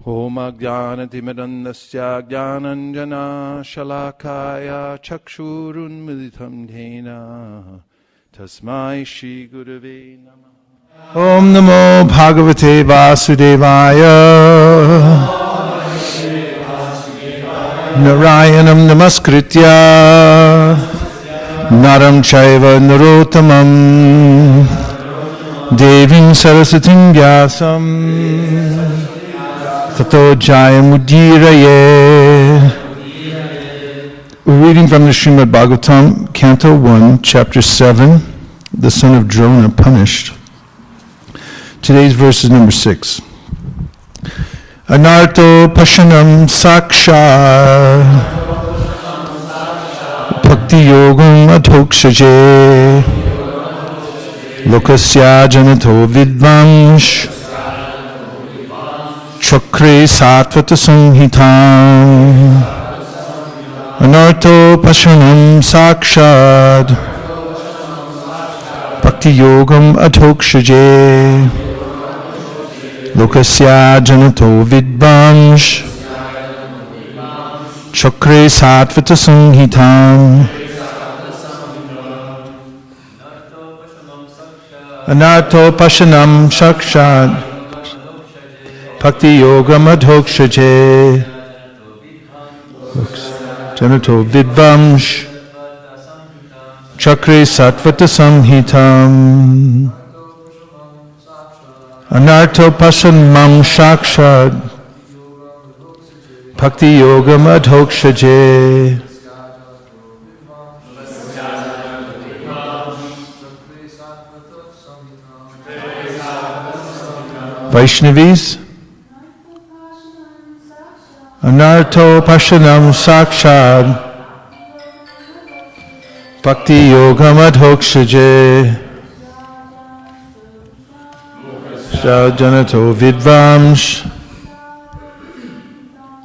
Om Ajnanatimirandasya Jnananjana Shalakaya Chakshurunmilitam Dhena Tasmai Shri Gurave Namah. Om Namo Bhagavate Vasudevaya. Narayanam Namaskritya Naram Chaiva Narottamam Devim Sarasatim Vyasam Tato Jayamudiraye. We're reading from the Srimad Bhagavatam, Canto 1, Chapter 7, the son of Drona punished. Today's verse is number 6. Anarto Pashanam Saksha Bhakti Yogam Adhokshaje Lokasya Janato Vidvansh Chakre Satvata Samhitam Anarto Pashanam Sakshad Bhakti Yogam Adhokshaje Lokasya Janato Vidvansh Chakre Satvata Samhitam Anarto Pashanam Sakshad Bhakti Yogam Adhokshaje Janato Vidvamsh Chakre Satvata Samhitam Anarto Pashanam Shakshad Bhakti Yogam Adhokshaje Vaishnavis. Anarto Pashanam Sakshad Bhakti Yogam Adhokshaje Janato Vidvamsh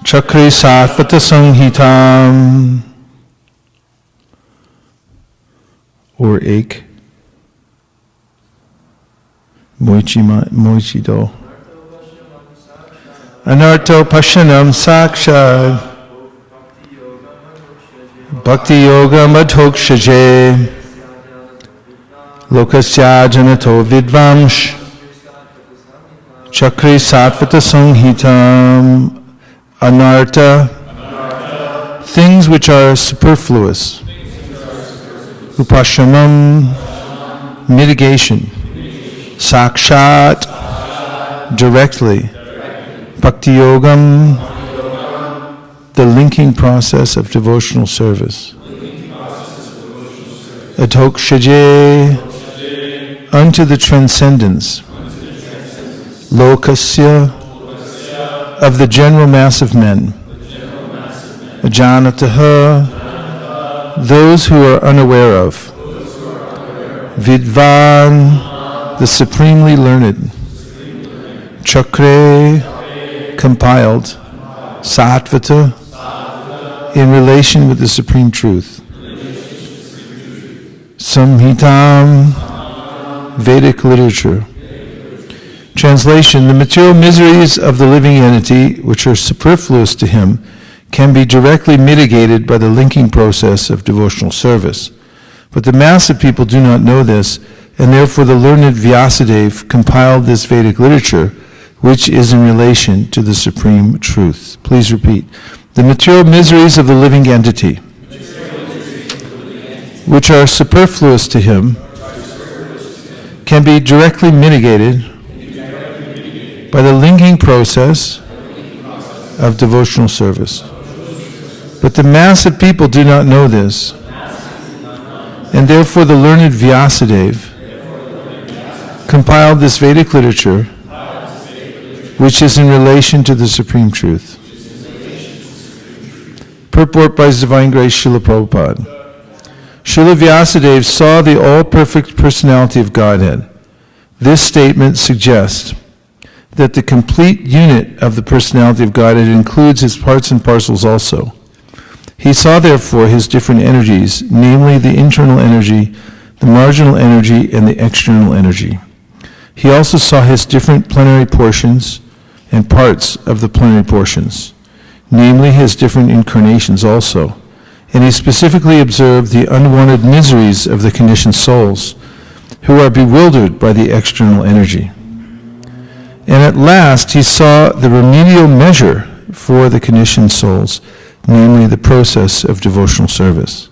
Chakri Satvata Samhitam. Or Ek Moichido. Anarto Pashanam Sakshad Bhakti Yogam Adhokshaje Lokasya Janato Vidvamsh Chakri Satvata Samhitam. Anarta, things which are superfluous. Upashanam, mitigation. Sakshat, directly. Bhakti Yogam, the linking process of devotional service. Adhokshaje, unto the transcendence. Lokasya, of the general mass of men. Ajanataha, those who are unaware of. Vidvan, the supremely learned. Chakre, compiled. Sattvata, in relation with the supreme truth. Samhitam, Vedic literature. Translation: the material miseries of the living entity, which are superfluous to him, can be directly mitigated by the linking process of devotional service. But the mass of people do not know this, and therefore the learned Vyasadeva compiled this Vedic literature, which is in relation to the supreme truth. Please repeat. The material miseries of the living entity, which are superfluous to him, can be directly mitigated by the linking process of devotional service. But the mass of people do not know this, and therefore the learned Vyasadeva compiled this Vedic literature, which is in relation to the supreme truth. Purport by His Divine Grace Srila Prabhupada. Srila Vyasadeva saw the all-perfect personality of Godhead. This statement suggests that the complete unit of the personality of Godhead includes his parts and parcels also. He saw therefore his different energies, namely the internal energy, the marginal energy, and the external energy. He also saw his different plenary portions, and parts of the plenary portions, namely his different incarnations also. And he specifically observed the unwanted miseries of the conditioned souls, who are bewildered by the external energy. And at last he saw the remedial measure for the conditioned souls, namely the process of devotional service.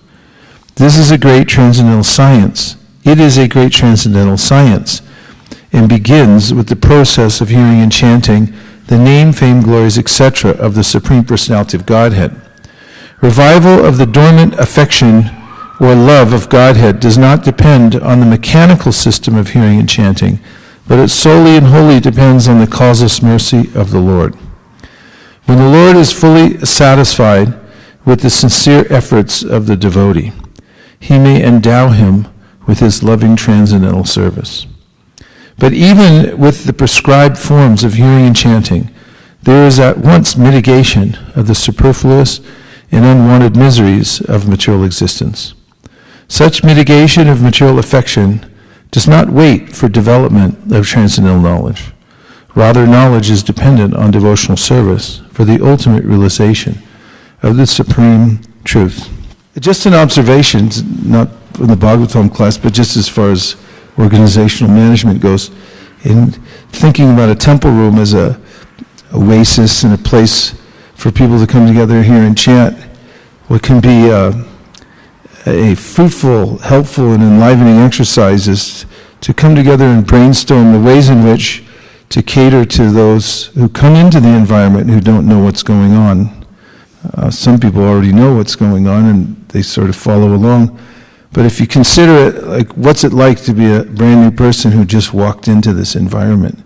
This is a great transcendental science. It is a great transcendental science, and begins with the process of hearing and chanting the name, fame, glories, etc. of the Supreme Personality of Godhead. Revival of the dormant affection or love of Godhead does not depend on the mechanical system of hearing and chanting, but it solely and wholly depends on the causeless mercy of the Lord. When the Lord is fully satisfied with the sincere efforts of the devotee, he may endow him with his loving transcendental service. But even with the prescribed forms of hearing and chanting, there is at once mitigation of the superfluous and unwanted miseries of material existence. Such mitigation of material affection does not wait for development of transcendental knowledge. Rather, knowledge is dependent on devotional service for the ultimate realization of the supreme truth. Just an observation, not from the Bhagavatam class, but just as far as organizational management goes, in thinking about a temple room as a oasis and a place for people to come together here and chant, what can be a fruitful, helpful, and enlivening exercise is to come together and brainstorm the ways in which to cater to those who come into the environment who don't know what's going on. Some people already know what's going on and they sort of follow along. But if you consider it, like, what's it like to be a brand new person who just walked into this environment?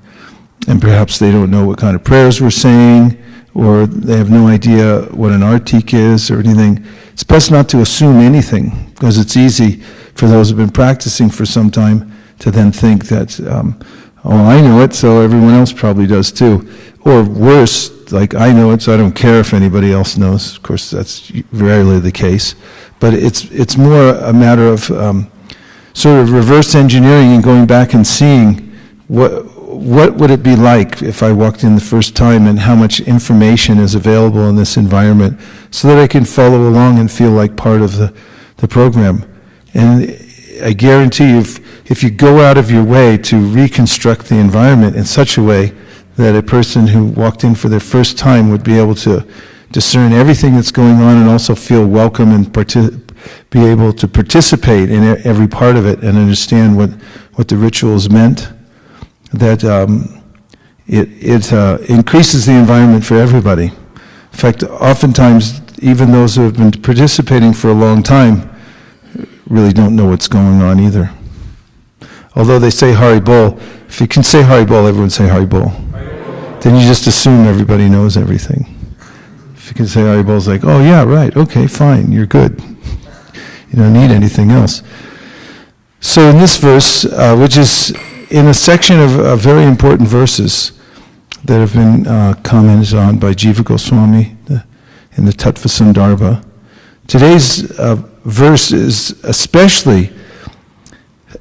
And perhaps they don't know what kind of prayers we're saying, or they have no idea what an artik is or anything. It's best not to assume anything, because it's easy for those who have been practicing for some time to then think that, oh, I know it, so everyone else probably does too. Or worse, like, I know it, so I don't care if anybody else knows. Of course, that's rarely the case. But it's more a matter of sort of reverse engineering and going back and seeing what would it be like if I walked in the first time, and how much information is available in this environment, so that I can follow along and feel like part of the program. And I guarantee you, if you go out of your way to reconstruct the environment in such a way that a person who walked in for their first time would be able to discern everything that's going on and also feel welcome and be able to participate in every part of it and understand what the rituals meant, that it increases the environment for everybody. In fact, oftentimes, even those who have been participating for a long time really don't know what's going on either. Although they say Hari Bol, if you can say Hari Bol, everyone say Hari Bol. Then you just assume everybody knows everything. If you can say Hari Bol, it's like, oh yeah, right, okay, fine, you're good. You don't need anything else. So in this verse, which is in a section of very important verses that have been commented on by Jiva Goswami in the Tattva Sandarbha, today's verse is especially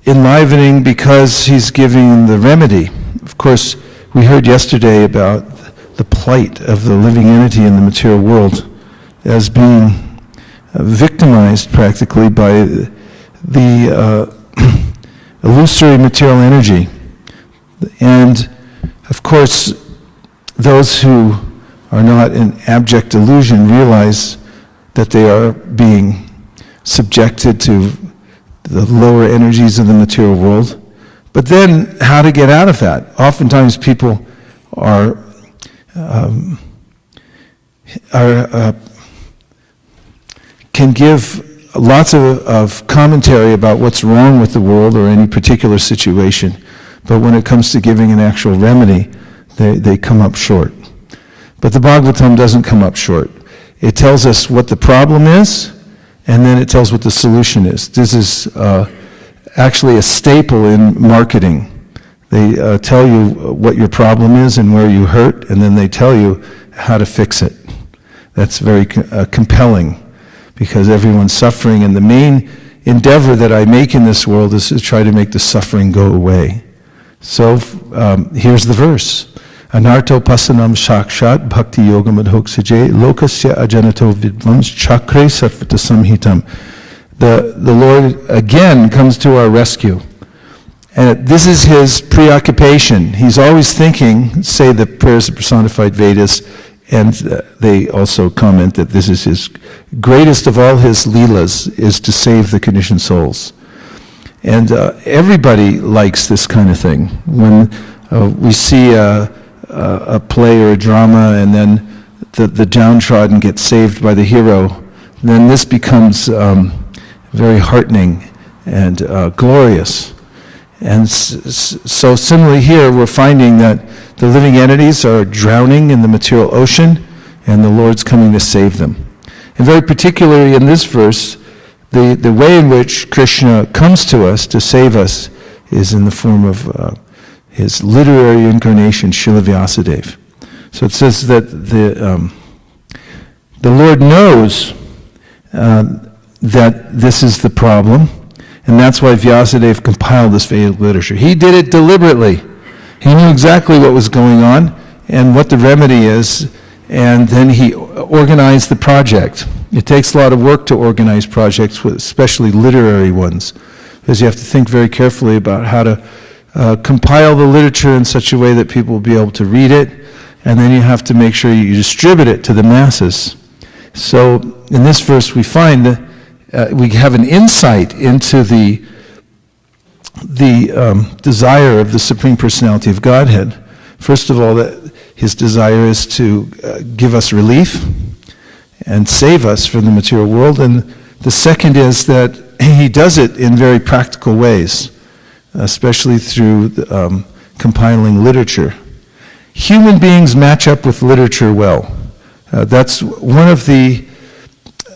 enlivening because he's giving the remedy. Of course, we heard yesterday about the plight of the living entity in the material world as being victimized practically by the illusory material energy. And of course, those who are not in abject illusion realize that they are being subjected to the lower energies of the material world. But then, how to get out of that? Oftentimes people can give lots of commentary about what's wrong with the world or any particular situation, but when it comes to giving an actual remedy, they come up short. But the Bhagavatam doesn't come up short. It tells us what the problem is, and then it tells what the solution is. This is actually a staple in marketing. They tell you what your problem is and where you hurt, and then they tell you how to fix it. That's very compelling, because everyone's suffering, and the main endeavor that I make in this world is to try to make the suffering go away. So here's the verse. Anartopasanam shakshat bhakti yoga madhoksaje lokasya ajanato vidvams chakre sarvata samhitam. The Lord again comes to our rescue. And this is his preoccupation. He's always thinking, say the prayers of personified Vedas, and they also comment that this is his greatest of all his leelas, is to save the conditioned souls. And everybody likes this kind of thing. When we see a play or a drama and then the downtrodden gets saved by the hero, then this becomes very heartening and glorious. And so similarly here, we're finding that the living entities are drowning in the material ocean, and the Lord's coming to save them. And very particularly in this verse, the way in which Krishna comes to us to save us is in the form of his literary incarnation, Srila Vyasadeva. So it says that the Lord knows that this is the problem, and that's why Vyasadeva compiled this Vedic literature. He did it deliberately. He knew exactly what was going on and what the remedy is, and then he organized the project. It takes a lot of work to organize projects, especially literary ones, because you have to think very carefully about how to compile the literature in such a way that people will be able to read it, and then you have to make sure you distribute it to the masses. So in this verse we find that we have an insight into the desire of the Supreme Personality of Godhead. First of all, that his desire is to give us relief and save us from the material world. And the second is that he does it in very practical ways, especially through compiling literature. Human beings match up with literature well. That's one of the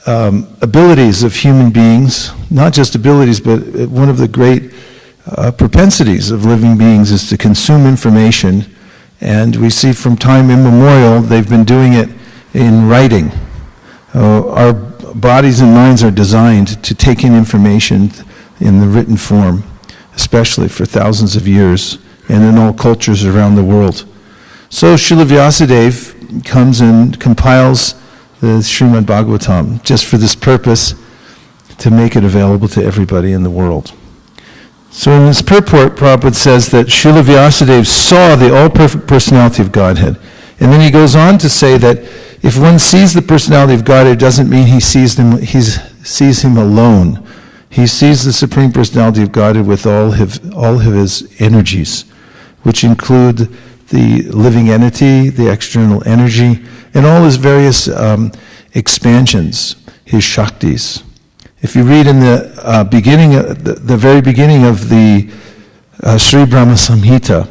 abilities of human beings, not just abilities, but one of the great propensities of living beings is to consume information. And we see from time immemorial, they've been doing it in writing. Our bodies and minds are designed to take in information in the written form, especially for thousands of years, and in all cultures around the world. So Srila Vyasadeva comes and compiles the Srimad Bhagavatam just for this purpose, to make it available to everybody in the world. So in this purport, Prabhupada says that Srila Vyasadeva saw the all-perfect personality of Godhead. And then he goes on to say that if one sees the personality of Godhead, it doesn't mean he sees him alone. He sees the Supreme Personality of Godhead with all of his energies, which include the living entity, the external energy, and all his various expansions, his Shaktis. If you read in the beginning, the very beginning of the Sri Brahma Samhita,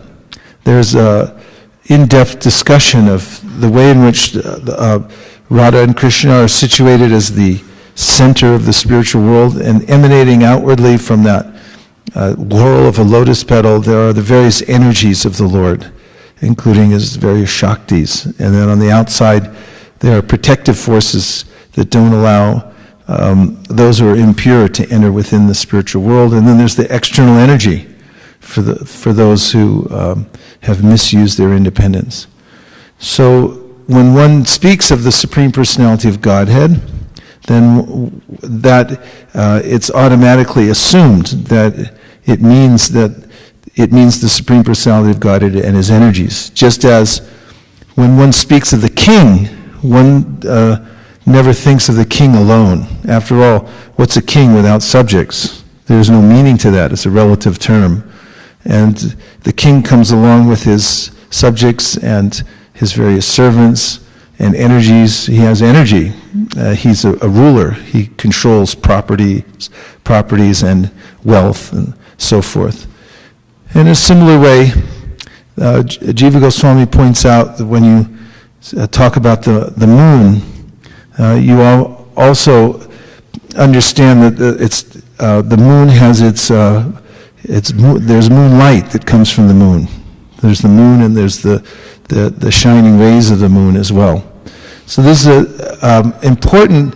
there's a in-depth discussion of the way in which Radha and Krishna are situated as the center of the spiritual world, and emanating outwardly from that whorl of a lotus petal, there are the various energies of the Lord, including his various Shaktis. And then on the outside, there are protective forces that don't allow those who are impure to enter within the spiritual world. And then there's the external energy for those who have misused their independence. So when one speaks of the Supreme Personality of Godhead, then that it's automatically assumed that it means the Supreme Personality of Godhead and his energies. Just as when one speaks of the king, one never thinks of the king alone. After all, what's a king without subjects? There's no meaning to that. It's a relative term. And the king comes along with his subjects and his various servants and energies. He has energy. He's a ruler. He controls properties and wealth and so forth. In a similar way, Jiva Goswami points out that when you talk about the moon, you all also understand that the moon has there's moonlight that comes from the moon. There's the moon, and there's the shining rays of the moon as well. So this is an important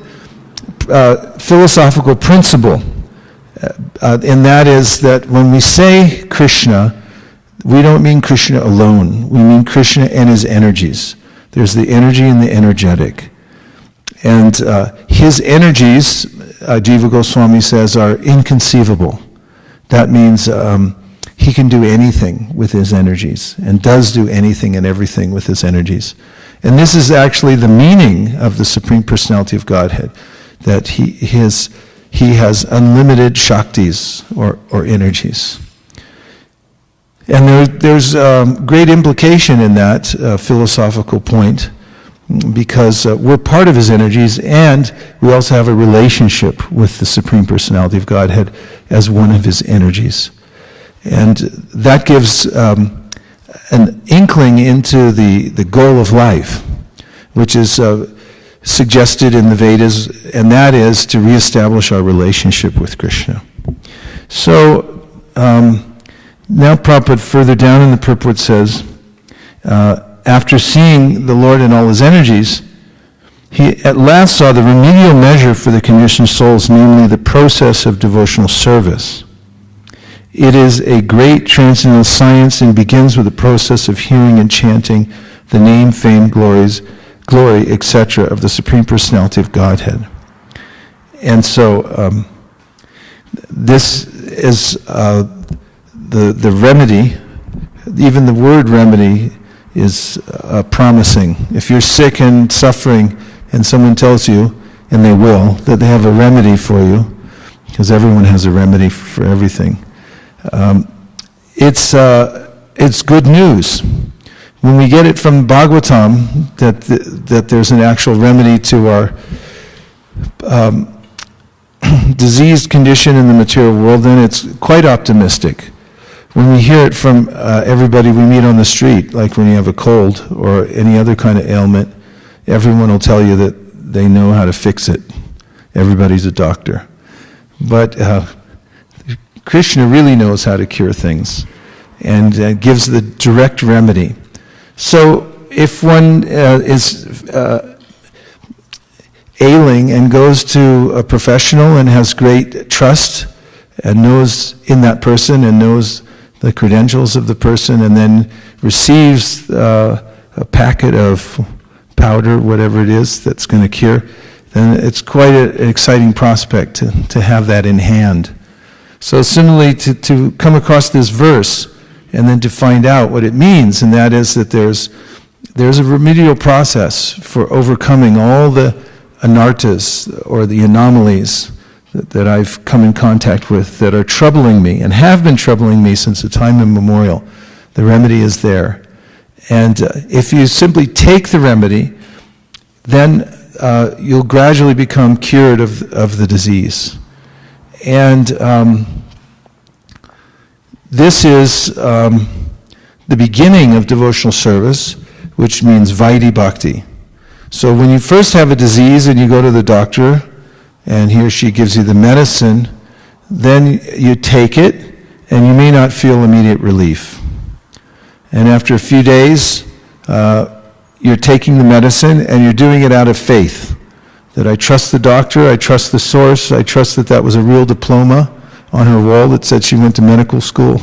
philosophical principle, and that is that when we say Krishna, we don't mean Krishna alone. We mean Krishna and his energies. There's the energy and the energetic. And his energies, Jiva Goswami says, are inconceivable. That means he can do anything with his energies, and does do anything and everything with his energies. And this is actually the meaning of the Supreme Personality of Godhead, that he has unlimited shaktis, or energies. And there's great implication in that philosophical point, because we're part of his energies, and we also have a relationship with the Supreme Personality of Godhead as one of his energies. And that gives an inkling into the goal of life, which is suggested in the Vedas, and that is to reestablish our relationship with Krishna. So, now Prabhupada further down in the purport says, after seeing the Lord in all his energies, he at last saw the remedial measure for the conditioned souls, namely the process of devotional service. It is a great transcendental science and begins with the process of hearing and chanting the name, fame, glory, etc. of the Supreme Personality of Godhead. And so this is the remedy. Even the word remedy is promising. If you're sick and suffering and someone tells you, and they will, that they have a remedy for you, because everyone has a remedy for everything, it's good news. When we get it from Bhagavatam, that there's an actual remedy to our diseased condition in the material world, then it's quite optimistic. When we hear it from everybody we meet on the street, like when you have a cold or any other kind of ailment, everyone will tell you that they know how to fix it. Everybody's a doctor. But Krishna really knows how to cure things, and gives the direct remedy. So if one is ailing and goes to a professional and has great trust and knows in that person and knows the credentials of the person, and then receives a packet of powder, whatever it is that's going to cure, then it's quite an exciting prospect to have that in hand. So similarly, to come across this verse and then to find out what it means, and that is that there's a remedial process for overcoming all the anarthas, or the anomalies that I've come in contact with that are troubling me and have been troubling me since the time immemorial. The remedy is there. And if you simply take the remedy, then you'll gradually become cured of the disease. And this is the beginning of devotional service, which means Vaidhi Bhakti. So when you first have a disease and you go to the doctor, and he or she gives you the medicine, then you take it, and you may not feel immediate relief. And after a few days, you're taking the medicine, and you're doing it out of faith. That I trust the doctor, I trust the source, I trust that was a real diploma on her wall that said she went to medical school.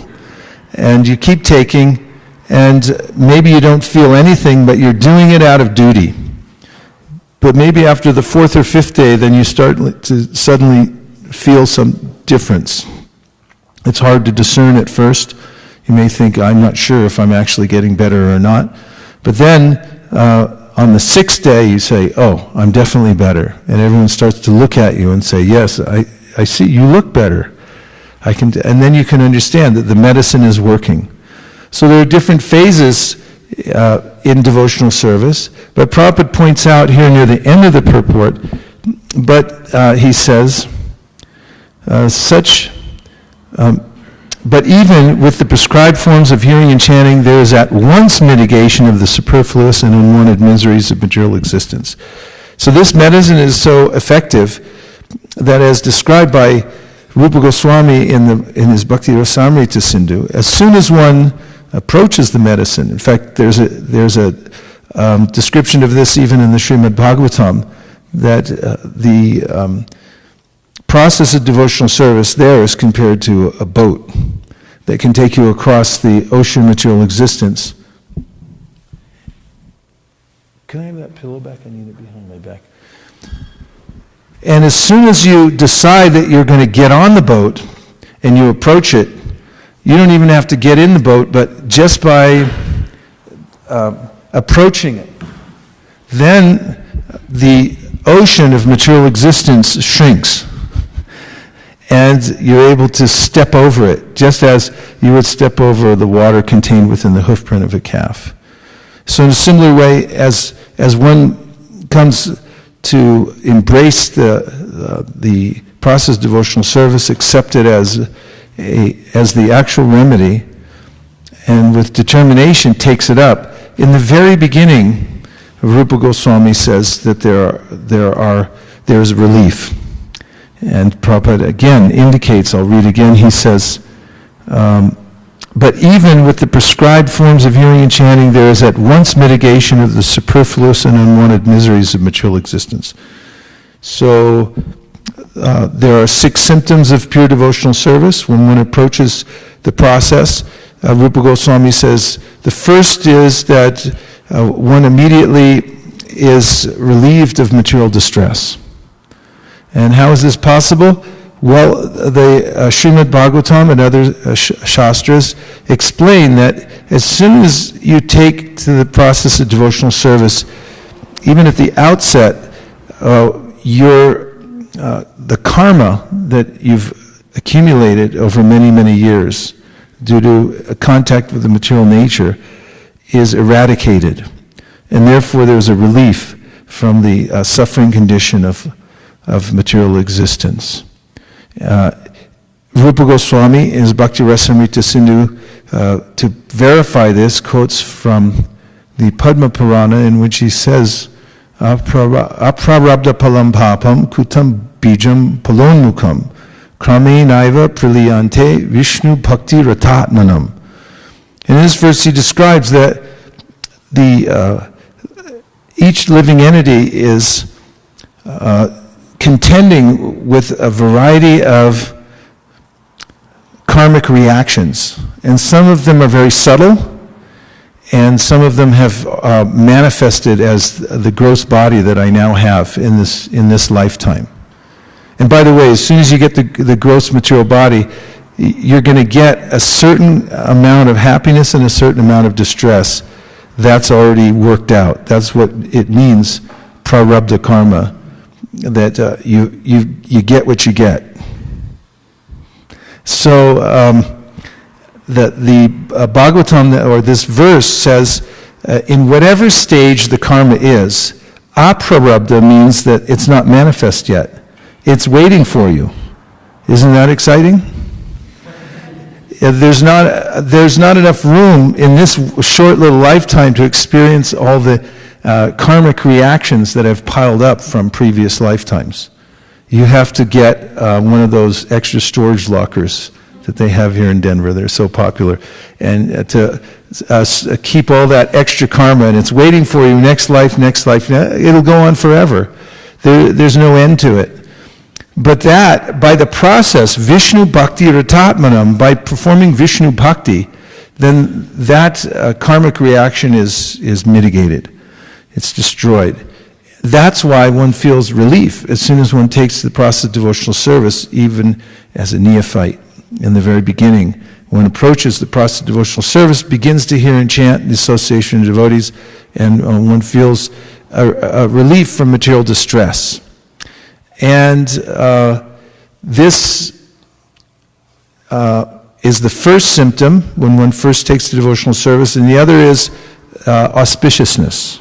And you keep taking, and maybe you don't feel anything, but you're doing it out of duty. But maybe after the fourth or fifth day, then you start to suddenly feel some difference. It's hard to discern at first. You may think, I'm not sure if I'm actually getting better or not. But then, on the sixth day, you say, oh, I'm definitely better. And everyone starts to look at you and say, yes, I see, you look better. And then you can understand that the medicine is working. So there are different phases in devotional service, but Prabhupada points out here near the end of the purport, but he says, but even with the prescribed forms of hearing and chanting, there is at once mitigation of the superfluous and unwanted miseries of material existence. So this medicine is so effective that, as described by Rupa Goswami in his Bhakti Rasamrita Sindhu, as soon as one approaches the medicine, in fact, there's a description of this even in the Srimad Bhagavatam, that the process of devotional service there is compared to a boat. that can take you across the ocean of material existence. Can I have that pillow back? I need it behind my back. And as soon as you decide that you're going to get on the boat and you approach it, you don't even have to get in the boat, but just by approaching it, then the ocean of material existence shrinks. And you're able to step over it, just as you would step over the water contained within the hoofprint of a calf. So in a similar way, as one comes to embrace the process of devotional service, accept it as the actual remedy, and with determination takes it up. In the very beginning, Rupa Goswami says that there is relief. And Prabhupada again indicates, I'll read again, he says, but even with the prescribed forms of hearing and chanting, there is at once mitigation of the superfluous and unwanted miseries of material existence. So there are 6 symptoms of pure devotional service when one approaches the process. Rupa Goswami says the first is that one immediately is relieved of material distress. And how is this possible? Well, the Srimad Bhagavatam and other shastras explain that as soon as you take to the process of devotional service, even at the outset, the karma that you've accumulated over many, many years due to contact with the material nature is eradicated. And therefore there's a relief from the suffering condition of material existence. Rupa Goswami in his Bhakti Rasamrita Sindhu, to verify this, quotes from the Padma Purana, in which he says, Aprarabdha palam papam kutam bijam palonmukam krame naiva praliyante Vishnu bhakti ratatmanam. In this verse he describes that each living entity is contending with a variety of karmic reactions. And some of them are very subtle, and some of them have manifested as the gross body that I now have in this lifetime. And by the way, as soon as you get the gross material body, you're going to get a certain amount of happiness and a certain amount of distress. That's already worked out. That's what it means, prarabdha karma, that you get what you get. So the Bhagavatam, or this verse, says, in whatever stage the karma is, aprarabdha means that it's not manifest yet. It's waiting for you. Isn't that exciting? There's not enough room in this short little lifetime to experience all the karmic reactions that have piled up from previous lifetimes. You have to get one of those extra storage lockers that they have here in Denver. They're so popular. And to keep all that extra karma, and it's waiting for you next life. It'll go on forever. There's no end to it. But that, by the process, Vishnu Bhakti Ratatmanam, by performing Vishnu Bhakti, then that karmic reaction is mitigated. It's destroyed. That's why one feels relief as soon as one takes the process of devotional service, even as a neophyte. In the very beginning, one approaches the process of devotional service, begins to hear and chant the association of devotees, and one feels a relief from material distress. And this is the first symptom when one first takes the devotional service, and the other is auspiciousness.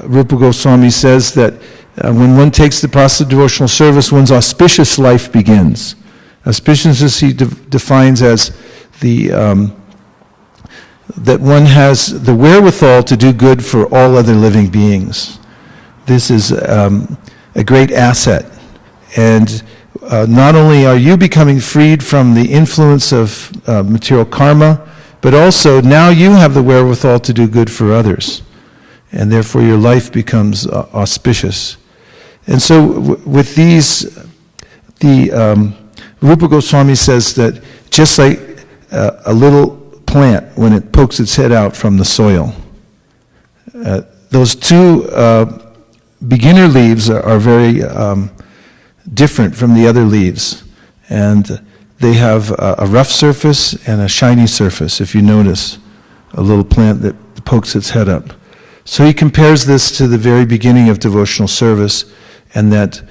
Rupa Goswami says that when one takes the process of devotional service, one's auspicious life begins. Auspiciousness he defines as that one has the wherewithal to do good for all other living beings. This is a great asset. And not only are you becoming freed from the influence of material karma, but also now you have the wherewithal to do good for others. And therefore your life becomes auspicious. And so with these, the Rupa Goswami says that just like a little plant when it pokes its head out from the soil, those two beginner leaves are very different from the other leaves, and they have a rough surface and a shiny surface, if you notice, a little plant that pokes its head up. So he compares this to the very beginning of devotional service, and that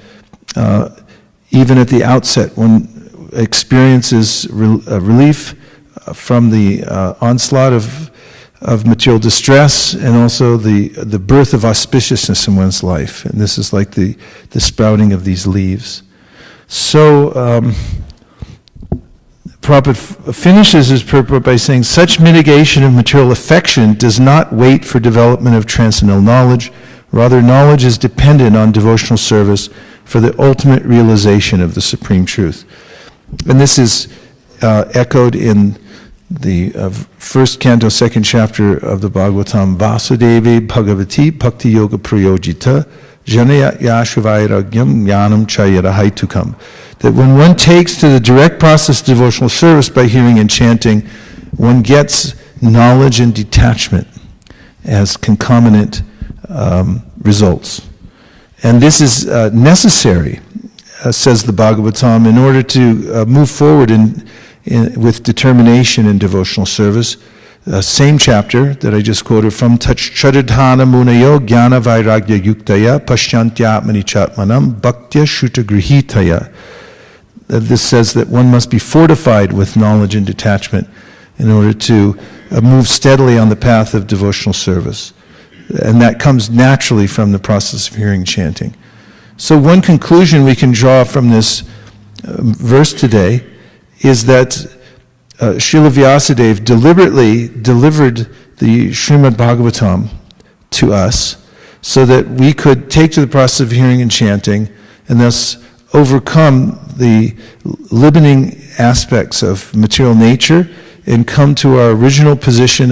even at the outset, one experiences relief from the onslaught of material distress, and also the birth of auspiciousness in one's life. And this is like the sprouting of these leaves. So Prabhupada finishes his purport by saying, such mitigation of material affection does not wait for development of transcendental knowledge. Rather, knowledge is dependent on devotional service for the ultimate realization of the supreme truth. And this is echoed in the first canto, second chapter of the Bhagavatam, Vasudevi Bhagavati Bhakti Yoga Prayojita Janaya Yashavairagyam Jnanam Chayara Haitukam. That when one takes to the direct process of devotional service by hearing and chanting, one gets knowledge and detachment as concomitant results. And this is necessary, says the Bhagavatam, in order to move forward with determination in devotional service. Same chapter that I just quoted from, Charadhana Munayo Jnana Vairagya Yuktaya Pashyantya Chatmanam Bhaktya Shuta Grihitaya. This says that one must be fortified with knowledge and detachment in order to move steadily on the path of devotional service. And that comes naturally from the process of hearing and chanting. So one conclusion we can draw from this verse today is that Srila Vyasadeva deliberately delivered the Srimad Bhagavatam to us so that we could take to the process of hearing and chanting and thus overcome the limiting aspects of material nature and come to our original position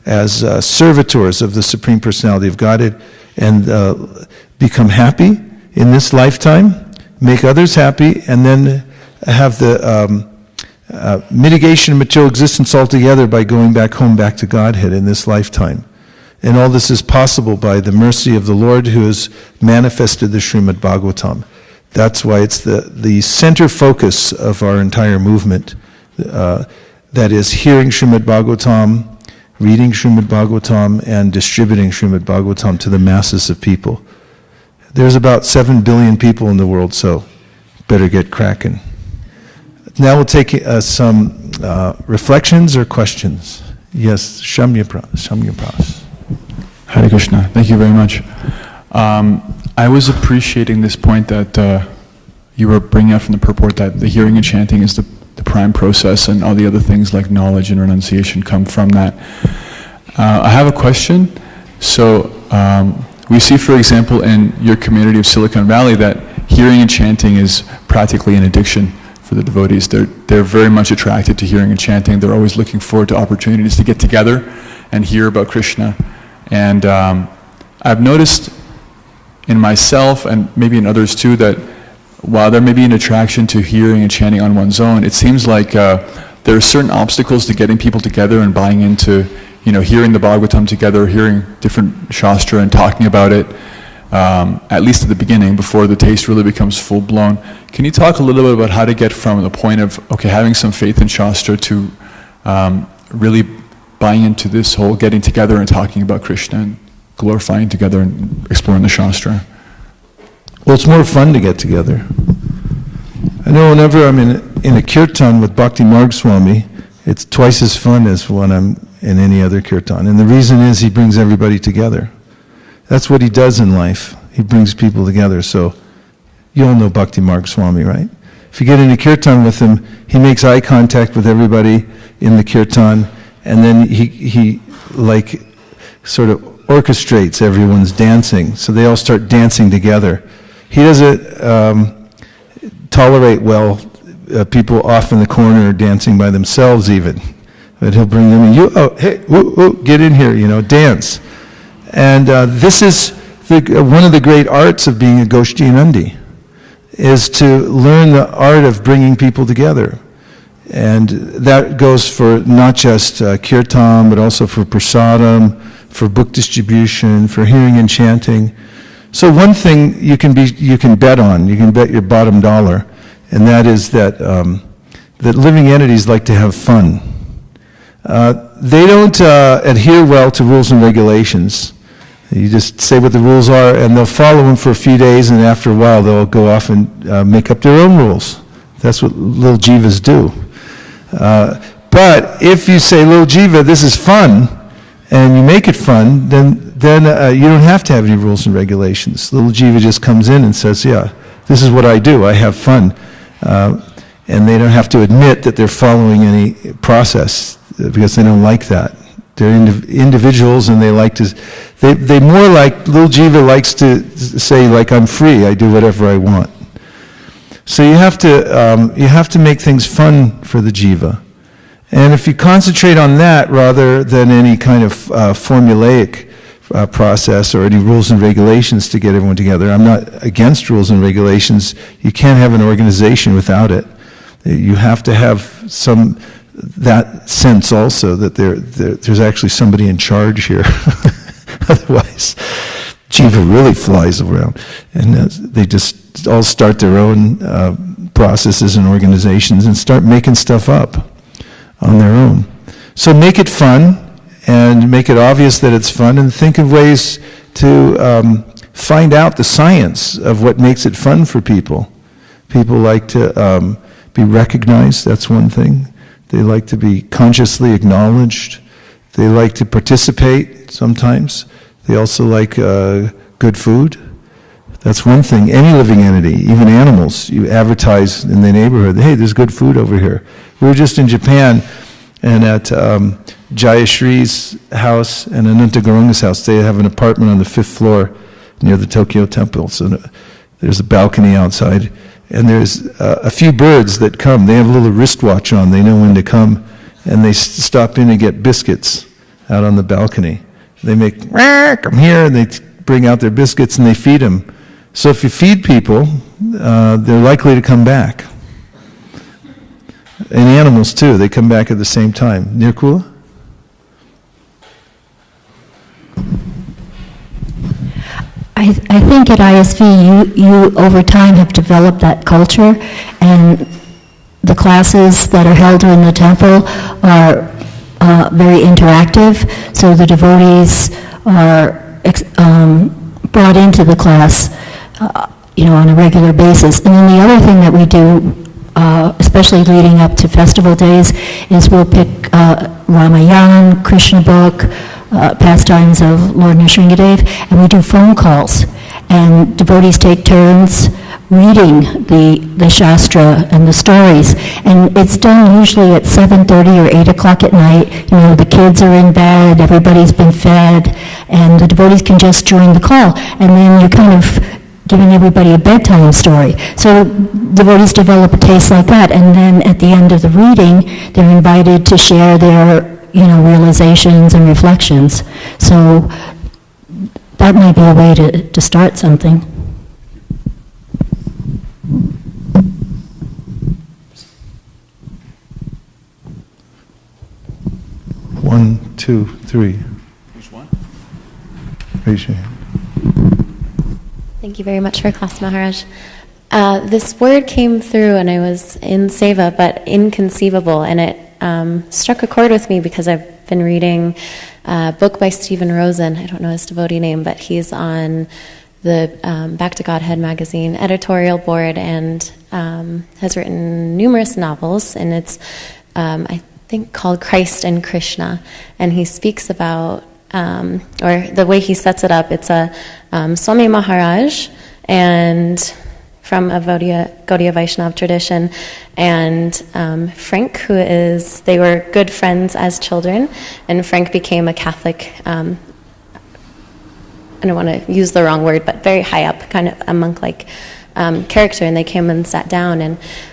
as servitors of the Supreme Personality of Godhead and become happy in this lifetime, make others happy, and then have the mitigation of material existence altogether by going back home, back to Godhead in this lifetime. And all this is possible by the mercy of the Lord who has manifested the Srimad Bhagavatam. That's why it's the center focus of our entire movement. That is hearing Srimad Bhagavatam, reading Srimad Bhagavatam, and distributing Srimad Bhagavatam to the masses of people. There's about 7 billion people in the world, so better get cracking. Now we'll take some reflections or questions. Yes, Shamya Pras. Hare Krishna. Thank you very much. I was appreciating this point that you were bringing up from the purport that the hearing and chanting is the prime process, and all the other things like knowledge and renunciation come from that. I have a question. So we see, for example, in your community of Silicon Valley that hearing and chanting is practically an addiction for the devotees. They're very much attracted to hearing and chanting. They're always looking forward to opportunities to get together and hear about Krishna. And I've noticed in myself and maybe in others too that while there may be an attraction to hearing and chanting on one's own, it seems like there are certain obstacles to getting people together and buying into, hearing the Bhagavatam together, hearing different Shastra and talking about it, at least at the beginning, before the taste really becomes full-blown. Can you talk a little bit about how to get from the point of, having some faith in Shastra to really buying into this whole getting together and talking about Krishna and glorifying together and exploring the Shastra? Well, it's more fun to get together. I know whenever I'm in a kirtan with Bhakti Marg Swami, it's twice as fun as when I'm in any other kirtan. And the reason is he brings everybody together. That's what he does in life. He brings people together. So you all know Bhakti Marg Swami, right? If you get in a kirtan with him, he makes eye contact with everybody in the kirtan, and then he like sort of orchestrates everyone's dancing. So they all start dancing together. He doesn't tolerate well people off in the corner dancing by themselves even. But he'll bring them in. Hey, get in here, dance. And this is one of the great arts of being a Goshti Nandi, is to learn the art of bringing people together. And that goes for not just kirtan, but also for prasadam, for book distribution, for hearing and chanting. So one thing you can bet on, you can bet your bottom dollar, and that is that that living entities like to have fun. They don't adhere well to rules and regulations. You just say what the rules are, and they'll follow them for a few days, and after a while they'll go off and make up their own rules. That's what little jivas do. But if you say, little jiva, this is fun, and you make it fun, then you don't have to have any rules and regulations. Little jiva just comes in and says, yeah, this is what I do, I have fun. And they don't have to admit that they're following any process, because they don't like that. They're individuals, and they like to, they more like, little jiva likes to say, like, I'm free, I do whatever I want. So you have to make things fun for the jiva. And if you concentrate on that rather than any kind of formulaic process or any rules and regulations to get everyone together, I'm not against rules and regulations. You can't have an organization without it. You have to have that sense also that there's actually somebody in charge here. Otherwise, jiva really flies around, and they just all start their own processes and organizations and start making stuff up on their own. So make it fun, and make it obvious that it's fun, and think of ways to find out the science of what makes it fun for people. People like to be recognized, that's one thing. They like to be consciously acknowledged. They like to participate sometimes. They also like good food. That's one thing. Any living entity, even animals, you advertise in the neighborhood, hey, there's good food over here. We were just in Japan, and at Jayashree's house and Anantagaranga's house, they have an apartment on the 5th floor near the Tokyo Temple. So there's a balcony outside, and there's a few birds that come. They have a little wristwatch on. They know when to come, and they stop in and get biscuits out on the balcony. They make, I'm here, and they bring out their biscuits and they feed them. So if you feed people, they're likely to come back. And animals too, they come back at the same time. Nirkula? I think at ISV you over time have developed that culture, and the classes that are held in the temple are very interactive, so the devotees are brought into the class on a regular basis. And then the other thing that we do, especially leading up to festival days, is we'll pick Ramayana, Krishna book, pastimes of Lord Nrsimhadev, and we do phone calls. And devotees take turns reading the Shastra and the stories. And it's done usually at 7:30 or 8 o'clock at night. The kids are in bed, everybody's been fed, and the devotees can just join the call. And then you're kind of giving everybody a bedtime story. So devotees develop a taste like that, and then at the end of the reading, they're invited to share their realizations and reflections. So that might be a way to start something. One, two, three. Which one? Raise your hand. Thank you very much for class, Maharaj. This word came through and I was in Seva, but inconceivable, and it struck a chord with me because I've been reading a book by Stephen Rosen. I don't know his devotee name, but he's on the Back to Godhead magazine editorial board and has written numerous novels, and it's, I think, called Christ and Krishna, and he speaks about, or the way he sets it up, it's a Swami Maharaj, and from a Gaudiya Vaishnava tradition, and Frank, they were good friends as children, and Frank became a Catholic, I don't want to use the wrong word, but very high up, kind of a monk-like character, and they came and sat down,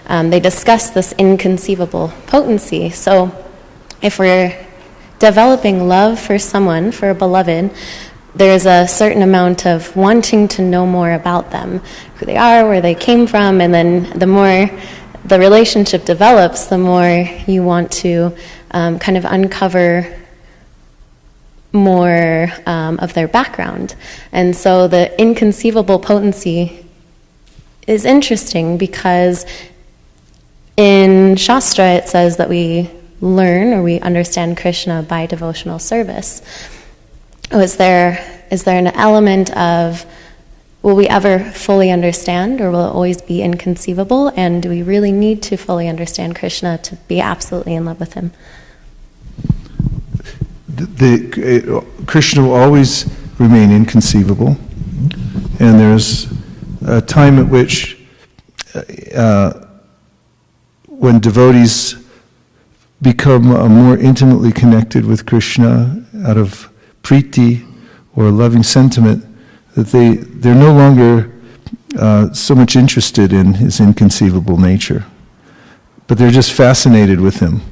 and they discussed this inconceivable potency. So if we're developing love for someone, for a beloved, there's a certain amount of wanting to know more about them, who they are, where they came from, and then the more the relationship develops, the more you want to kind of uncover more of their background. And so the inconceivable potency is interesting because in Shastra it says that we learn or we understand Krishna by devotional service. Is there an element of, will we ever fully understand, or will it always be inconceivable? And do we really need to fully understand Krishna to be absolutely in love with him? Krishna will always remain inconceivable, and there's a time at which when devotees become more intimately connected with Krishna out of priti or loving sentiment, that they're no longer so much interested in his inconceivable nature, but they're just fascinated with him.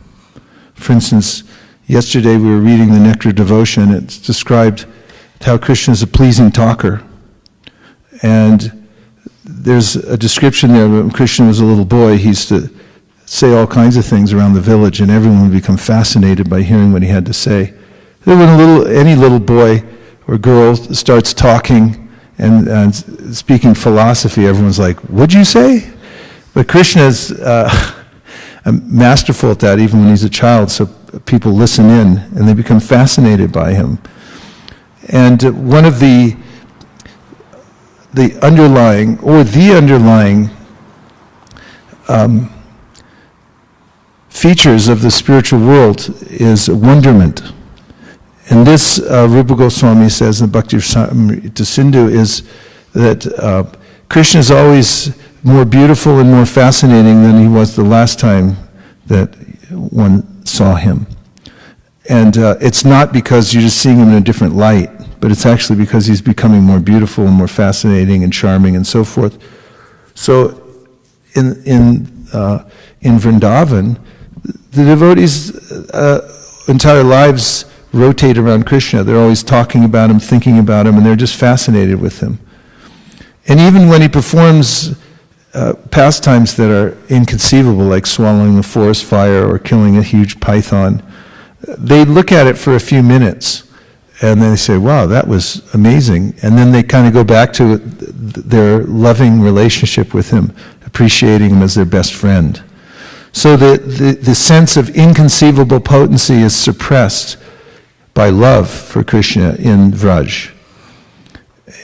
For instance, yesterday we were reading the Nectar Devotion. It's described how Krishna is a pleasing talker. And there's a description there when Krishna was a little boy, he used to say all kinds of things around the village, and everyone would become fascinated by hearing what he had to say. Then when any little boy or girl starts talking and speaking philosophy, everyone's like, "What'd you say?" But Krishna's masterful at that, even when he's a child, so people listen in and they become fascinated by him. And one of the underlying features of the spiritual world is wonderment. And this, Rupa Goswami says in Bhakti Rasamrita Sindhu, is that Krishna is always more beautiful and more fascinating than he was the last time that one saw him. And it's not because you're just seeing him in a different light, but it's actually because he's becoming more beautiful and more fascinating and charming and so forth. So in Vrindavan, the devotees' entire lives rotate around Krishna. They're always talking about him, thinking about him, and they're just fascinated with him. And even when he performs pastimes that are inconceivable, like swallowing a forest fire or killing a huge python, they look at it for a few minutes, and then they say, "Wow, that was amazing." And then they kind of go back to their loving relationship with him, appreciating him as their best friend. So the sense of inconceivable potency is suppressed by love for Krishna in Vraj.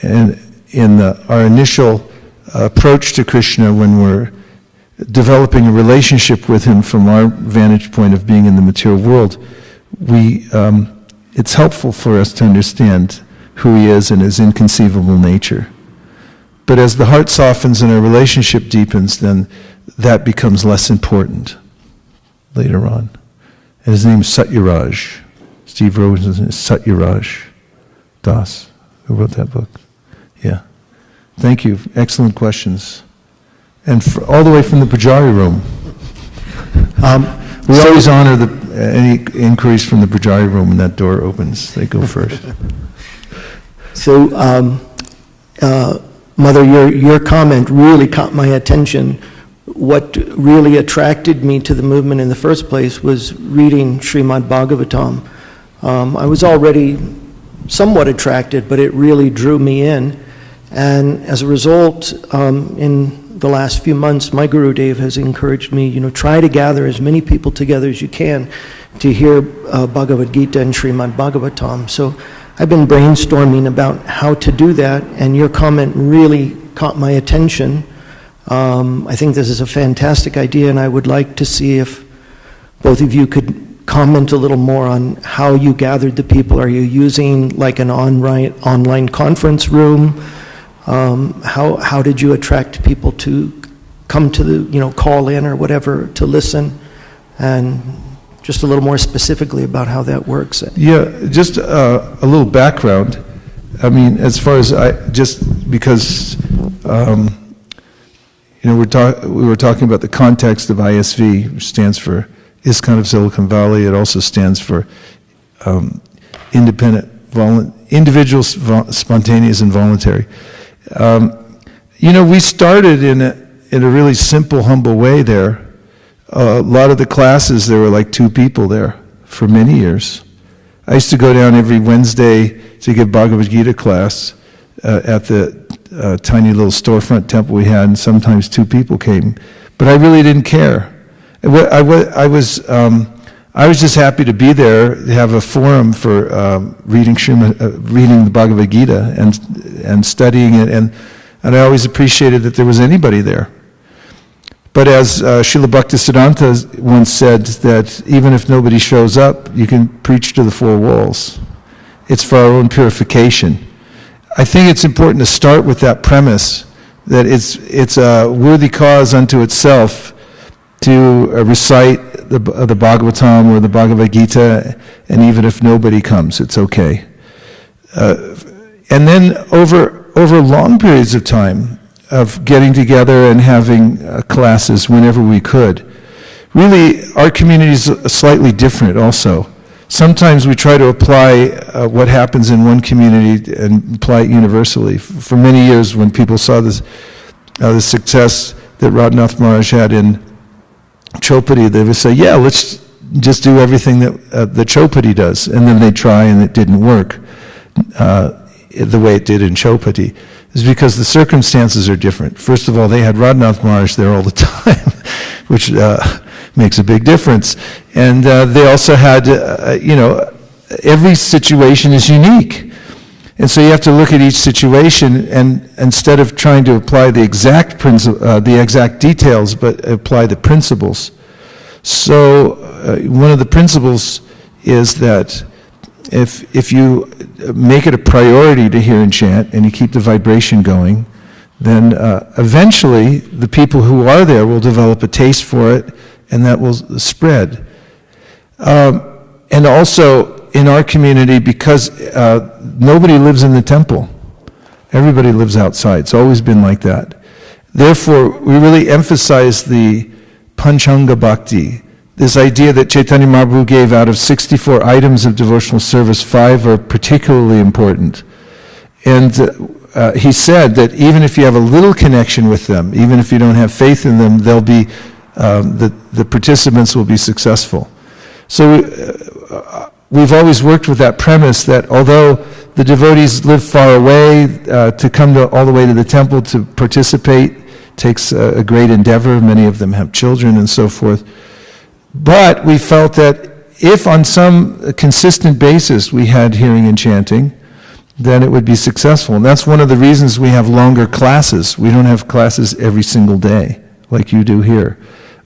And in our initial approach to Krishna, when we're developing a relationship with him from our vantage point of being in the material world, it's helpful for us to understand who he is and his inconceivable nature. But as the heart softens and our relationship deepens, then that becomes less important later on. And his name is Satyaraj. Steve wrote his name is Satyaraj Das, who wrote that book. Yeah. Thank you. Excellent questions. And all the way from the Pujari room. We always honor any inquiries from the Pujari room when that door opens. They go first. So, Mother, your comment really caught my attention. What really attracted me to the movement in the first place was reading Srimad Bhagavatam. I was already somewhat attracted, but it really drew me in. And as a result, in the last few months, my Guru Dev has encouraged me, try to gather as many people together as you can to hear Bhagavad Gita and Srimad Bhagavatam. So I've been brainstorming about how to do that, and your comment really caught my attention. I think this is a fantastic idea, and I would like to see if both of you could comment a little more on how you gathered the people. Are you using like an online conference room? How did you attract people to come to the, call in or whatever to listen? And just a little more specifically about how that works. Yeah, just a little background. I mean, as far as because we were talking about the context of ISV, which stands for ISKCON of Silicon Valley. It also stands for Independent individual, spontaneous, and voluntary. We started in a really simple, humble way there. A lot of the classes, there were like 2 people there for many years. I used to go down every Wednesday to give Bhagavad Gita class at the tiny little storefront temple we had, and sometimes 2 people came. But I really didn't care. I was just happy to be there, to have a forum for reading the Bhagavad Gita and studying it, and I always appreciated that there was anybody there. But as Srila Bhaktisiddhanta once said, that even if nobody shows up, you can preach to the 4 walls. It's for our own purification. I think it's important to start with that premise, that it's a worthy cause unto itself to recite the Bhagavatam or the Bhagavad Gita, and even if nobody comes, it's okay. And then over long periods of time of getting together and having classes whenever we could. Really, our community is slightly different also. Sometimes we try to apply what happens in one community and apply it universally. For many years, when people saw the success that Radhanath Maharaj had in Chopati, they would say, yeah, let's just do everything that Chopati does. And then they try and it didn't work the way it did in Chopati. It's because the circumstances are different. First of all, they had Radhanath Maharaj there all the time, which makes a big difference. And they also had, every situation is unique. And so you have to look at each situation, and instead of trying to apply the exact details, but apply the principles. So one of the principles is that if you make it a priority to hear and chant, and you keep the vibration going, then eventually the people who are there will develop a taste for it, and that will spread. And also, in our community, because nobody lives in the temple. Everybody lives outside. It's always been like that. Therefore, we really emphasize the Panchanga Bhakti, this idea that Chaitanya Mahaprabhu gave out of 64 items of devotional service, 5 are particularly important. And he said that even if you have a little connection with them, even if you don't have faith in them, they'll be, the participants will be successful. So we've always worked with that premise that although the devotees live far away, to come all the way to the temple to participate takes a great endeavor. Many of them have children and so forth. But we felt that if on some consistent basis we had hearing and chanting, then it would be successful. And that's one of the reasons we have longer classes. We don't have classes every single day like you do here.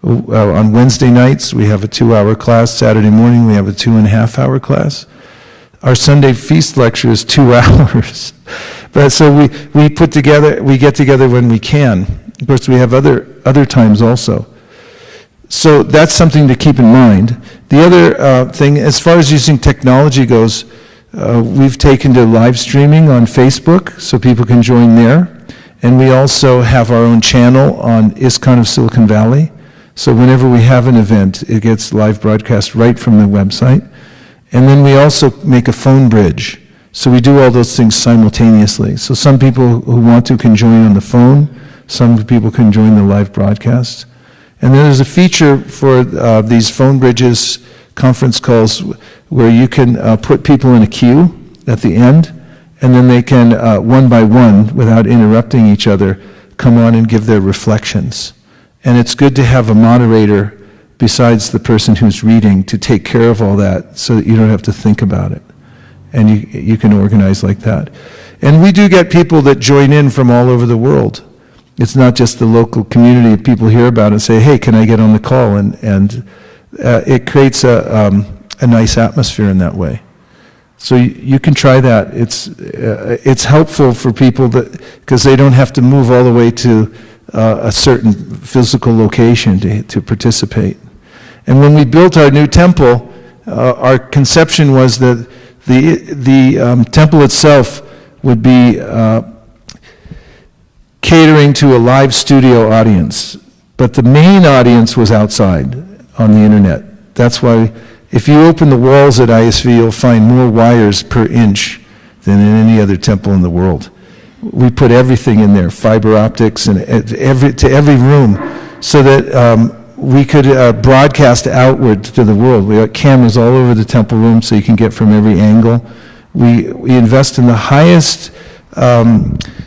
On Wednesday nights, we have a 2-hour class. Saturday morning, we have a 2.5-hour class. Our Sunday feast lecture is 2 hours. But so we get together when we can. Of course, we have other times also. So that's something to keep in mind. The other thing, as far as using technology goes, we've taken to live streaming on Facebook, so people can join there. And we also have our own channel on ISKCON of Silicon Valley. So whenever we have an event, it gets live broadcast right from the website. And then we also make a phone bridge. So we do all those things simultaneously. So some people who want to can join on the phone. Some people can join the live broadcast. And then there's a feature for these phone bridges, conference calls, where you can put people in a queue at the end, and then they can, one by one, without interrupting each other, come on and give their reflections. And it's good to have a moderator besides the person who's reading to take care of all that so that you don't have to think about it. And you can organize like that. And we do get people that join in from all over the world. It's not just the local community. People hear about it and say, hey, can I get on the call? And it creates a nice atmosphere in that way. So you can try that. It's helpful for people because they don't have to move all the way to a certain physical location to participate. And when we built our new temple, our conception was that the temple itself would be catering to a live studio audience. But the main audience was outside on the internet. That's why if you open the walls at ISV, you'll find more wires per inch than in any other temple in the world. We put everything in there, fiber optics and to every room, so that we could broadcast outward to the world. We got cameras all over the temple room so you can get from every angle. We invest in the highest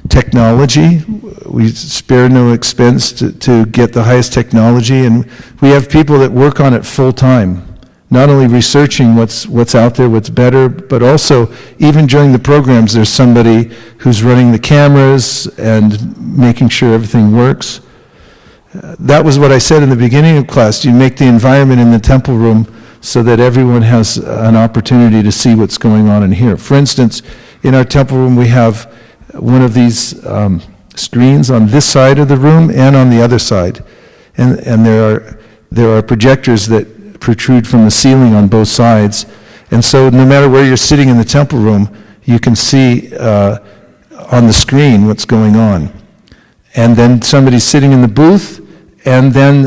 technology. We spare no expense to get the highest technology, and we have people that work on it full time, not only researching what's out there, what's better, but also even during the programs there's somebody who's running the cameras and making sure everything works. That was what I said in the beginning of class. You make the environment in the temple room so that everyone has an opportunity to see what's going on in here. For instance, in our temple room we have one of these screens on this side of the room and on the other side. And there are projectors that protrude from the ceiling on both sides. And so no matter where you're sitting in the temple room, you can see on the screen what's going on. And then somebody's sitting in the booth, and then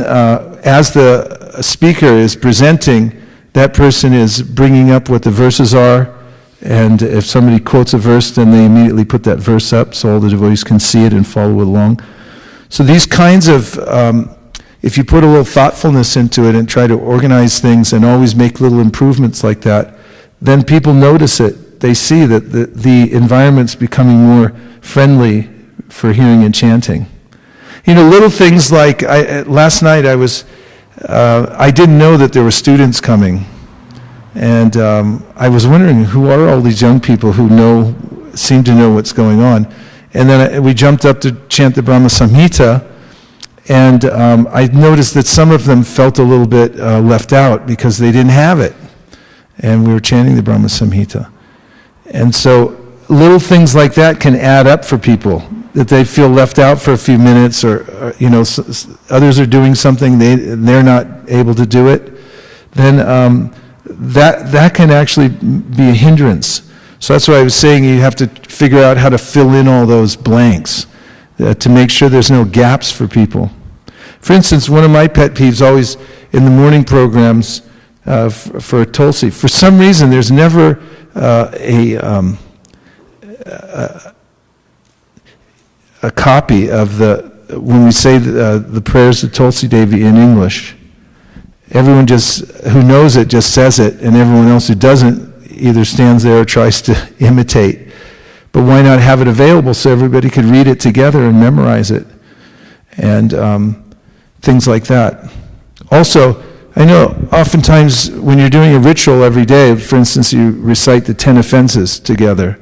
as the speaker is presenting, that person is bringing up what the verses are, and if somebody quotes a verse, then they immediately put that verse up so all the devotees can see it and follow along. So these kinds of, if you put a little thoughtfulness into it and try to organize things and always make little improvements like that, then people notice it. They see that the environment's becoming more friendly for hearing and chanting. You know, little things like, last night I didn't know that there were students coming. And I was wondering, who are all these young people who seem to know what's going on? And then we jumped up to chant the Brahma Samhita, and I noticed that some of them felt a little bit left out because they didn't have it. And we were chanting the Brahma Samhita. And so little things like that can add up for people, that they feel left out for a few minutes, or others are doing something, they're not able to do it. Then that can actually be a hindrance. So that's why I was saying you have to figure out how to fill in all those blanks to make sure there's no gaps for people. For instance, one of my pet peeves always in the morning programs for Tulsi, for some reason there's never a copy of when we say the prayers to Tulsi Devi in English. Everyone who knows it just says it, and everyone else who doesn't either stands there or tries to imitate. But why not have it available so everybody could read it together and memorize it? And things like that. Also, I know oftentimes when you're doing a ritual every day, for instance, you recite the 10 offenses together,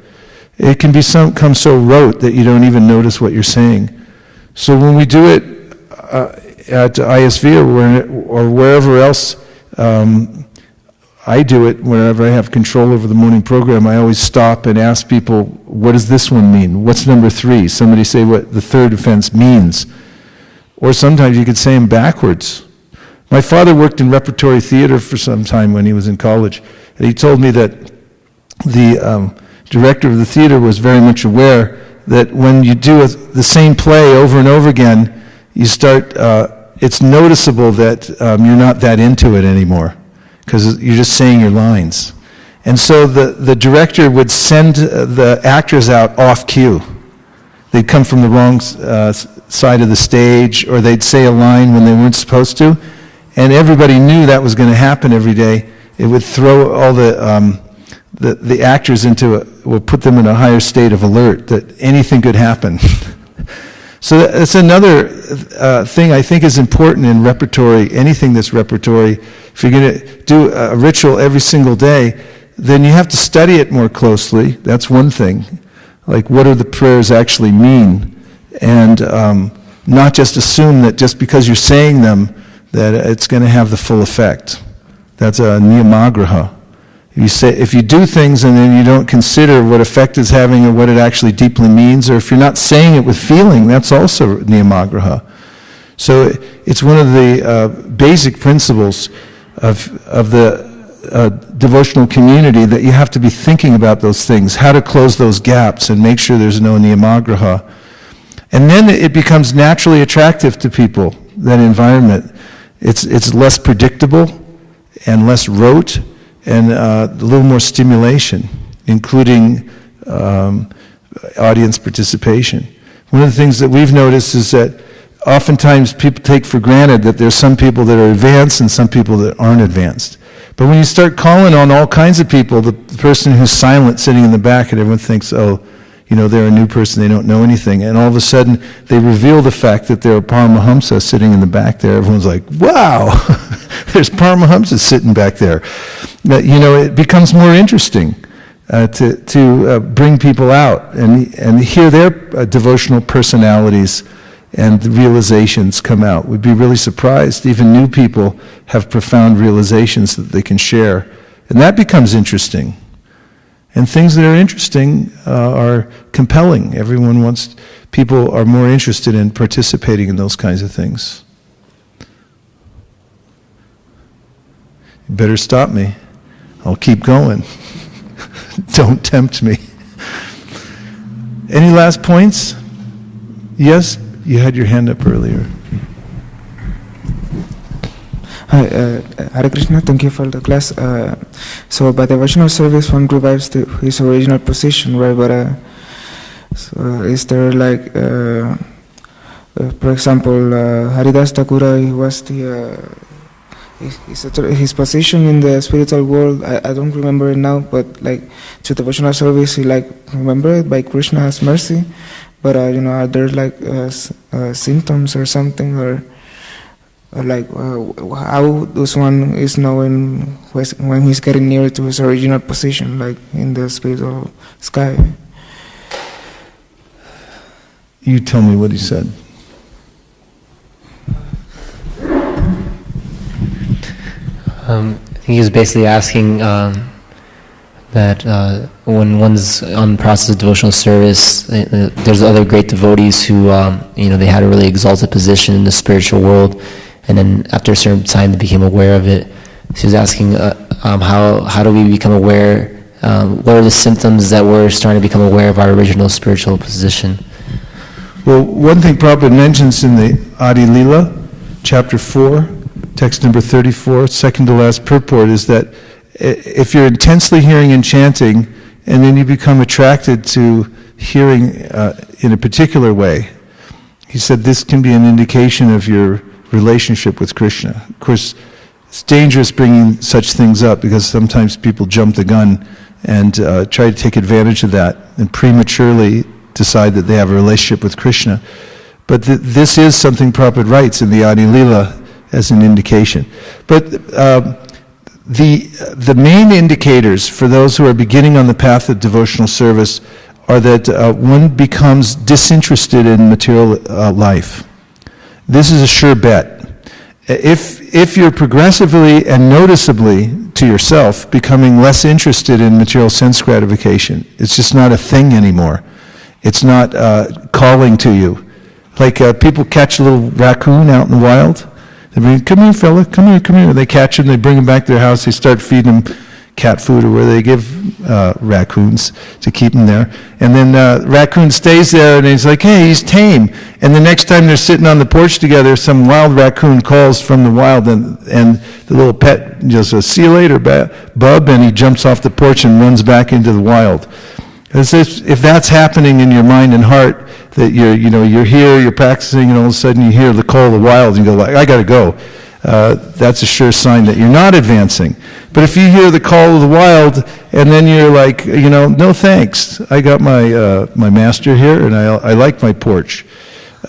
it can become so rote that you don't even notice what you're saying. So when we do it at ISV or wherever else, I do it whenever I have control over the morning program. I always stop and ask people, what does this one mean? What's number 3? Somebody say what the third offense means. Or sometimes you could say them backwards. My father worked in repertory theater for some time when he was in college, and he told me that the director of the theater was very much aware that when you do the same play over and over again, you start, it's noticeable that you're not that into it anymore, because you're just saying your lines. And so the director would send the actors out off cue. They'd come from the wrong side of the stage, or they'd say a line when they weren't supposed to, and everybody knew that was going to happen every day. It would throw all the actors would put them in a higher state of alert that anything could happen. So that's another thing I think is important in repertory, anything that's repertory. If you're going to do a ritual every single day, then you have to study it more closely. That's one thing. Like, what do the prayers actually mean? And not just assume that just because you're saying them, that it's going to have the full effect. That's a niyamagraha. If you do things and then you don't consider what effect it's having or what it actually deeply means, or if you're not saying it with feeling, that's also niyamagraha. So it's one of the basic principles of the devotional community that you have to be thinking about those things, how to close those gaps and make sure there's no niyamagraha. And then it becomes naturally attractive to people, that environment. It's less predictable and less rote, and a little more stimulation, including audience participation. One of the things that we've noticed is that oftentimes people take for granted that there's some people that are advanced and some people that aren't advanced. But when you start calling on all kinds of people, the person who's silent sitting in the back, and everyone thinks, oh, you know, they're a new person, they don't know anything. And all of a sudden, they reveal the fact that they're a Paramahamsa sitting in the back there. Everyone's like, wow, there's Paramahamsa sitting back there. But, you know, it becomes more interesting to bring people out and hear their devotional personalities and the realizations come out. We'd be really surprised. Even new people have profound realizations that they can share. And that becomes interesting. And things that are interesting are compelling. People are more interested in participating in those kinds of things. You better stop me. I'll keep going. Don't tempt me. Any last points? Yes? You had your hand up earlier. Hi, Hare Krishna, thank you for the class. So by devotional service, one revives his original position, right? But so is there like, for example, Haridas Thakura, he was his position in the spiritual world, I don't remember it now, but like to devotional service, he like remembered by Krishna's mercy. But you know, are there like symptoms or something, or like how does one is knowing when he's getting near to his original position, like in the spiritual sky? You tell me what he said. I think he was basically asking that when one's on the process of devotional service, there's other great devotees who, they had a really exalted position in the spiritual world, and then after a certain time they became aware of it. So he was asking, how do we become aware? What are the symptoms that we're starting to become aware of our original spiritual position? Well, one thing Prabhupada mentions in the Adi Lila, chapter 4, text number 34, second to last purport, is that if you're intensely hearing and chanting, and then you become attracted to hearing in a particular way, he said this can be an indication of your relationship with Krishna. Of course, it's dangerous bringing such things up because sometimes people jump the gun and try to take advantage of that and prematurely decide that they have a relationship with Krishna. But this is something Prabhupada writes in the Adi Lila as an indication. But the main indicators for those who are beginning on the path of devotional service are that one becomes disinterested in material life. This is a sure bet. If you're progressively and noticeably to yourself becoming less interested in material sense gratification, it's just not a thing anymore. It's not calling to you. Like people catch a little raccoon out in the wild. They bring, come here, fella, come here. They catch him, they bring him back to their house, they start feeding him cat food, or where they give raccoons to keep him there. And then raccoon stays there, and he's like, hey, he's tame. And the next time they're sitting on the porch together, some wild raccoon calls from the wild, and the little pet just says, see you later, bub, and he jumps off the porch and runs back into the wild. As if that's happening in your mind and heart, that you're here, you're practicing, and all of a sudden you hear the call of the wild, and you go like, I got to go. That's a sure sign that you're not advancing. But if you hear the call of the wild, and then you're like, no thanks, I got my master here, and I like my porch.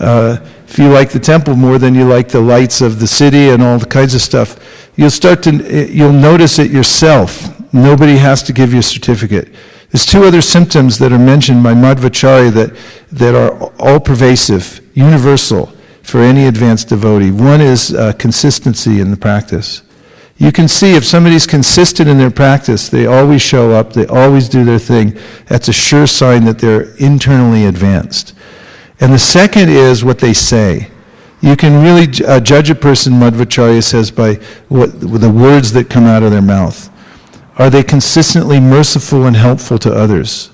If you like the temple more than you like the lights of the city and all the kinds of stuff, you'll notice it yourself. Nobody has to give you a certificate. There's two other symptoms that are mentioned by Madhvacharya that are all pervasive, universal for any advanced devotee. One is consistency in the practice. You can see if somebody's consistent in their practice, they always show up, they always do their thing, that's a sure sign that they're internally advanced. And the second is what they say. You can really judge a person, Madhvacharya says, by the words that come out of their mouth. Are they consistently merciful and helpful to others?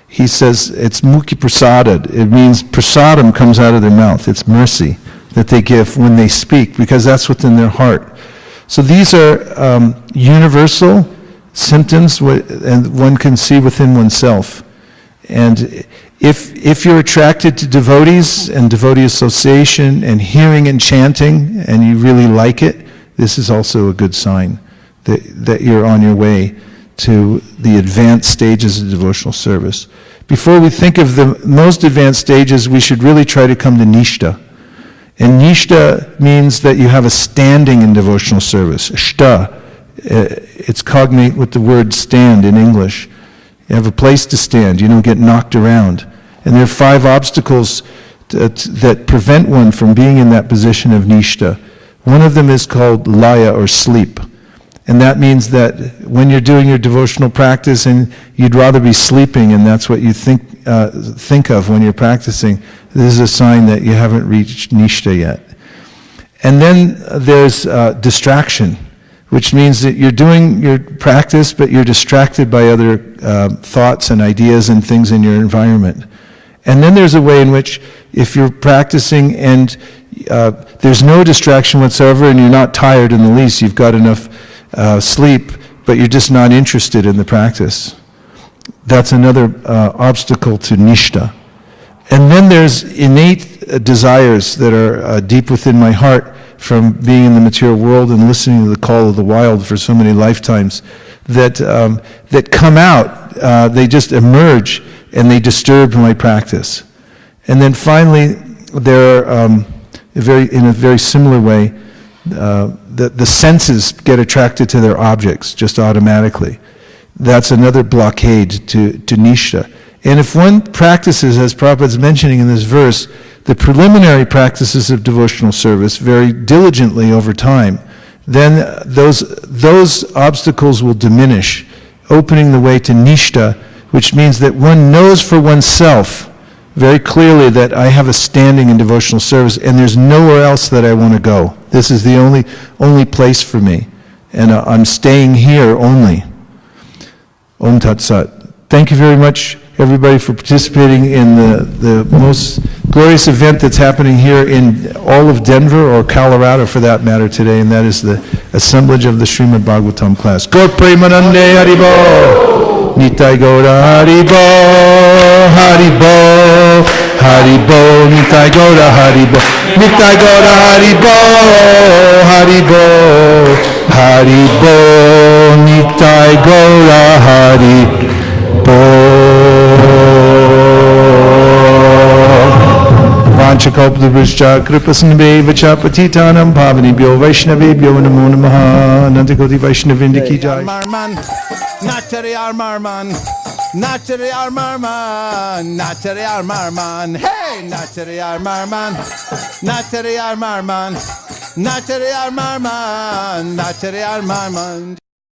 He says it's mukhi prasadad. It means prasadam comes out of their mouth. It's mercy that they give when they speak, because that's what's in their heart. So these are universal symptoms, and one can see within oneself. And if you're attracted to devotees and devotee association and hearing and chanting, and you really like it, this is also a good sign that you're on your way to the advanced stages of devotional service. Before we think of the most advanced stages, we should really try to come to Nishta. And Nishta means that you have a standing in devotional service. Shta, it's cognate with the word stand in English. You have a place to stand. You don't get knocked around. And there are 5 obstacles that prevent one from being in that position of Nishta. One of them is called laya, or sleep. And that means that when you're doing your devotional practice and you'd rather be sleeping, and that's what you think of when you're practicing, this is a sign that you haven't reached Nishta yet. And then there's distraction, which means that you're doing your practice, but you're distracted by other thoughts and ideas and things in your environment. And then there's a way in which, if you're practicing and there's no distraction whatsoever and you're not tired in the least, you've got enough sleep, but you're just not interested in the practice. That's another obstacle to Nishta. And then there's innate desires that are deep within my heart from being in the material world and listening to the call of the wild for so many lifetimes that come out, they just emerge and they disturb my practice. And then finally, there are, in a very similar way, the senses get attracted to their objects just automatically. That's another blockade to Nishta. And if one practices, as Prabhupada's mentioning in this verse, the preliminary practices of devotional service very diligently over time, then those obstacles will diminish, opening the way to Nishta, which means that one knows for oneself very clearly that I have a standing in devotional service and there's nowhere else that I want to go. This is the only place for me. And I'm staying here only. Om Tat Sat. Thank you very much, everybody, for participating in the most glorious event that's happening here in all of Denver, or Colorado for that matter, today, and that is the assemblage of the Srimad Bhagavatam class. Gaur Premanande Haribo, Nitai Gaura Haribo, Haribo, Haribo, Nitai Gaura Haribo, Nitai Gaura Haribo, Haribo, Haribo, Nitai Gaura Haribo. Vanchakalpadabhishcha kripasnabheva cha patitanam pavanibhyo vaishnavebhyo namo namaha. Anantakoti Vaishnavindiki jai. Natari Armarman, Natari Armarman, Natari Armarman, hey, Natari Armarman, Natari Armarman, Natari Armarman, Natari Armarman.